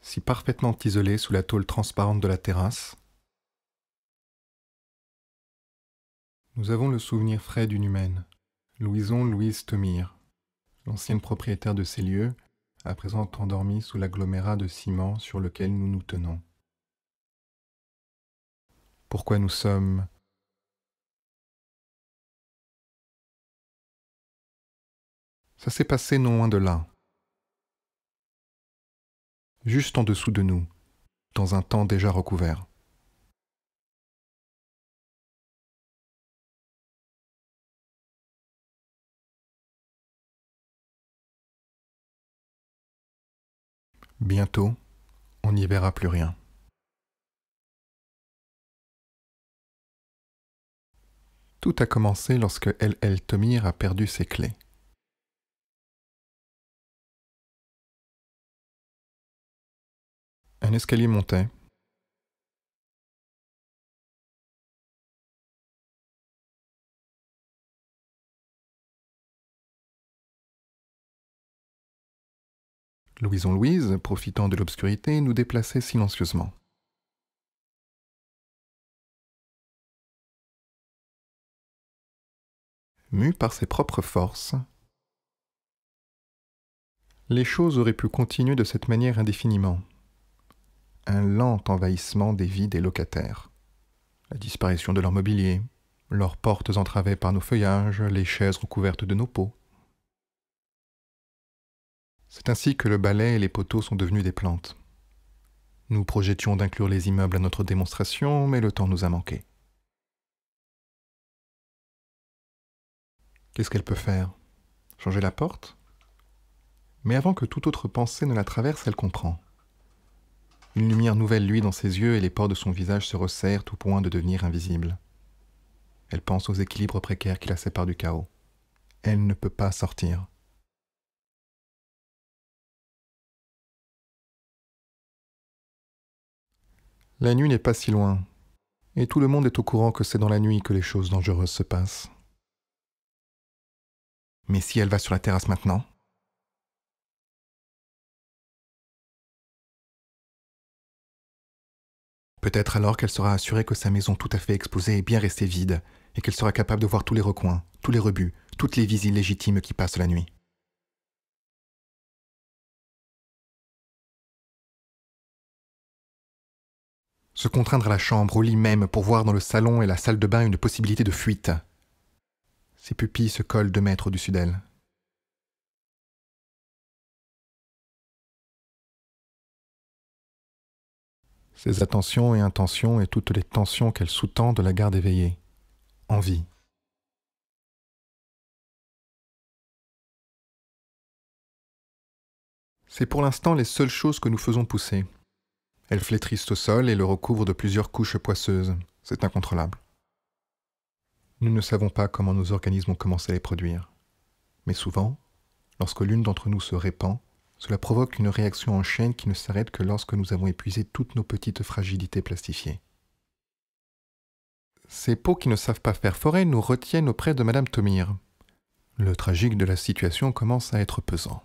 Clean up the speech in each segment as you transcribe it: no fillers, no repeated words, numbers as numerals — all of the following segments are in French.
si parfaitement isolée sous la tôle transparente de la terrasse. Nous avons le souvenir frais d'une humaine, Louison Louise Thomire, l'ancienne propriétaire de ces lieux, à présent endormie sous l'agglomérat de ciment sur lequel nous nous tenons. Pourquoi nous sommes Ça s'est passé non loin de là, juste en dessous de nous, dans un temps déjà recouvert. Bientôt, on n'y verra plus rien. Tout a commencé lorsque L.L. Thomire a perdu ses clés. Un escalier montait. Louison Louise, profitant de l'obscurité, nous déplaçait silencieusement. Mue par ses propres forces, les choses auraient pu continuer de cette manière indéfiniment. Un lent envahissement des vies des locataires. La disparition de leur mobilier, leurs portes entravées par nos feuillages, les chaises recouvertes de nos pots. C'est ainsi que le balai et les poteaux sont devenus des plantes. Nous projetions d'inclure les immeubles à notre démonstration, mais le temps nous a manqué. Qu'est-ce qu'elle peut faire? Changer la porte? Mais avant que toute autre pensée ne la traverse, elle comprend. Une lumière nouvelle luit dans ses yeux et les pores de son visage se resserrent au point de devenir invisibles. Elle pense aux équilibres précaires qui la séparent du chaos. Elle ne peut pas sortir. La nuit n'est pas si loin, et tout le monde est au courant que c'est dans la nuit que les choses dangereuses se passent. Mais si elle va sur la terrasse maintenant? Peut-être alors qu'elle sera assurée que sa maison tout à fait exposée est bien restée vide, et qu'elle sera capable de voir tous les recoins, tous les rebuts, toutes les vies illégitimes qui passent la nuit. Se contraindre à la chambre, au lit même, pour voir dans le salon et la salle de bain une possibilité de fuite. Ses pupilles se collent 2 mètres au-dessus d'elle. Ses attentions et intentions et toutes les tensions qu'elle sous-tend la gardent éveillée, en vie. C'est pour l'instant les seules choses que nous faisons pousser. Elles flétrissent au sol et le recouvrent de plusieurs couches poisseuses. C'est incontrôlable. Nous ne savons pas comment nos organismes ont commencé à les produire. Mais souvent, lorsque l'une d'entre nous se répand, cela provoque une réaction en chaîne qui ne s'arrête que lorsque nous avons épuisé toutes nos petites fragilités plastifiées. Ces peaux qui ne savent pas faire forêt nous retiennent auprès de Madame Thomire. Le tragique de la situation commence à être pesant.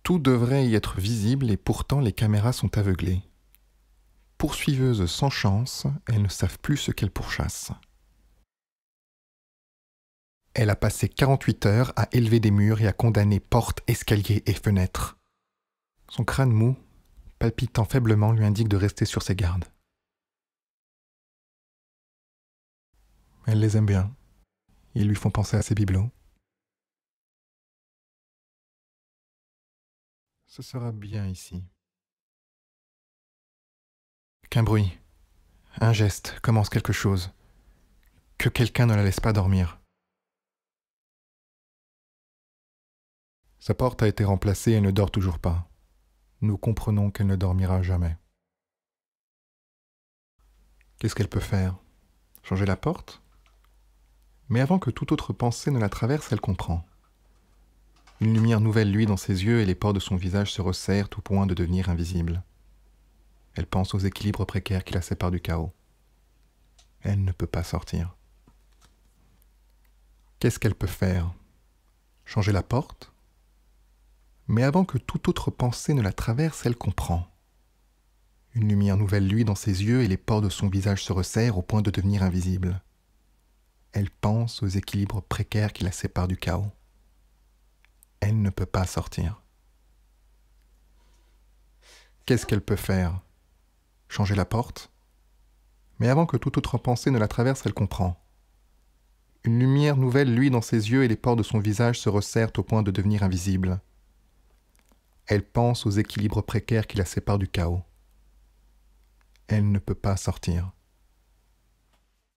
Tout devrait y être visible et pourtant les caméras sont aveuglées. Poursuiveuses sans chance, elles ne savent plus ce qu'elles pourchassent. Elle a passé 48 heures à élever des murs et à condamner portes, escaliers et fenêtres. Son crâne mou, palpitant faiblement, lui indique de rester sur ses gardes. Elle les aime bien. Ils lui font penser à ses bibelots. Ce sera bien ici. Qu'un bruit, un geste commence quelque chose. Que quelqu'un ne la laisse pas dormir. Sa porte a été remplacée et elle ne dort toujours pas. Nous comprenons qu'elle ne dormira jamais. Qu'est-ce qu'elle peut faire? Changer la porte? Mais avant que toute autre pensée ne la traverse, elle comprend. Une lumière nouvelle luit dans ses yeux et les pores de son visage se resserrent au point de devenir invisibles. Elle pense aux équilibres précaires qui la séparent du chaos. Elle ne peut pas sortir. Qu'est-ce qu'elle peut faire? changer la porte, mais avant que toute autre pensée ne la traverse, elle comprend. Une lumière nouvelle luit dans ses yeux et les pores de son visage se resserrent au point de devenir invisibles. Elle pense aux équilibres précaires qui la séparent du chaos. Elle ne peut pas sortir. Qu'est-ce qu'elle peut faire? Changer la porte? Mais avant que toute autre pensée ne la traverse, elle comprend. Une lumière nouvelle luit dans ses yeux et les pores de son visage se resserrent au point de devenir invisibles. Elle pense aux équilibres précaires qui la séparent du chaos. Elle ne peut pas sortir.